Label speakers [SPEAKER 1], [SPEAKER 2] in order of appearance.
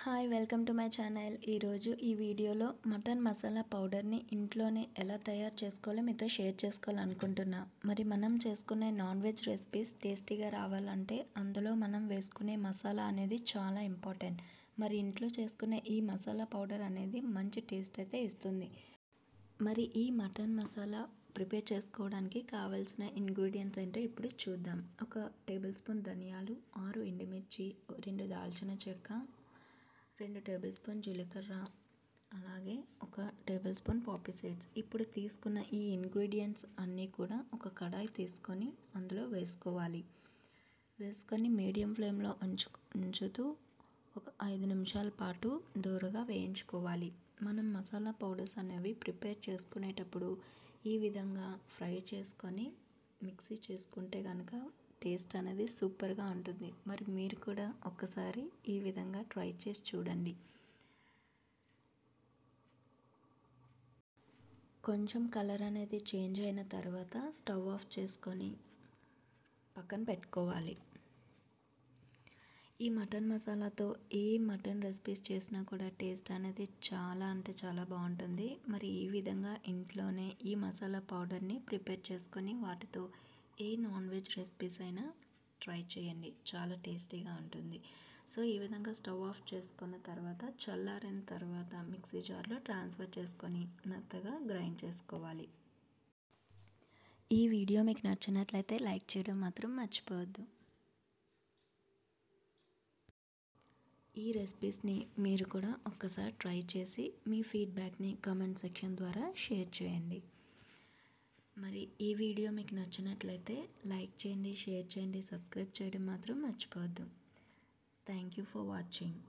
[SPEAKER 1] Hi welcome to my channel. ఈరోజు ఈ వీడియోలో మటన్ మసాలా పౌడర్ని ఇంట్లోనే ఎలా తయారు చేసుకోవాలో మీతో షేర్ చేసుకోవాలనుకుంటున్నా. మరి మనం చేసుకునే నాన్ వెజ్ రెసిపీస్ టేస్టీగా రావాలంటే అందులో మనం వేసుకునే మసాలా అనేది చాలా ఇంపార్టెంట్. మరి ఇంట్లో చేసుకునే ఈ మసాలా పౌడర్ అనేది మంచి టేస్ట్ అయితే ఇస్తుంది. మరి ఈ మటన్ మసాలా ప్రిపేర్ చేసుకోవడానికి కావాల్సిన ఇంగ్రీడియంట్స్ ఏంటో ఇప్పుడు చూద్దాం. 1 టేబుల్ స్పూన్ ధనియాలు, 6 ఎండుమిర్చి, 2 దాల్చిన చెక్క, 2 టేబుల్ స్పూన్ జీలకర్ర, అలాగే 1 టేబుల్ స్పూన్ పాపీ సీడ్స్. ఇప్పుడు తీసుకున్న ఈ ఇంగ్రీడియంట్స్ అన్నీ కూడా ఒక కడాయి తీసుకొని అందులో వేసుకోవాలి. వేసుకొని మీడియం ఫ్లేమ్లో ఉంచుతూ ఒక 5 నిమిషాల పాటు దూరగా వేయించుకోవాలి. మనం మసాలా పౌడర్స్ అనేవి ప్రిపేర్ చేసుకునేటప్పుడు ఈ విధంగా ఫ్రై చేసుకొని మిక్సీ చేసుకుంటే కనుక టేస్ట్ అనేది సూపర్గా ఉంటుంది. మరి మీరు కూడా ఒక్కసారి ఈ విధంగా ట్రై చేసి చూడండి. కొంచెం కలర్ అనేది చేంజ్ అయిన తర్వాత స్టవ్ ఆఫ్ చేసుకొని పక్కన పెట్టుకోవాలి. ఈ మటన్ మసాలాతో ఏ మటన్ రెసిపీస్ చేసినా కూడా టేస్ట్ అనేది చాలా అంటే చాలా బాగుంటుంది. మరి ఈ విధంగా ఇంట్లోనే ఈ మసాలా పౌడర్ని ప్రిపేర్ చేసుకొని వాటితో ఏ నాన్ వెజ్ రెసిపీస్ అయినా ట్రై చేయండి, చాలా టేస్టీగా ఉంటుంది. సో ఈ విధంగా స్టవ్ ఆఫ్ చేసుకున్న తర్వాత చల్లారిన తర్వాత మిక్సీ జార్లో ట్రాన్స్ఫర్ చేసుకొని మెత్తగా గ్రైండ్ చేసుకోవాలి. ఈ వీడియో మీకు నచ్చినట్లయితే లైక్ చేయడం మాత్రం మర్చిపోవద్దు. ఈ రెసిపీస్ని మీరు కూడా ఒక్కసారి ట్రై చేసి మీ ఫీడ్బ్యాక్ని కామెంట్ సెక్షన్ ద్వారా షేర్ చేయండి. మరి ఈ వీడియో మీకు నచ్చినట్లయితే లైక్ చేయండి, షేర్ చేయండి, సబ్స్క్రైబ్ చేయడం మాత్రం మర్చిపోవద్దు. Thank you for watching.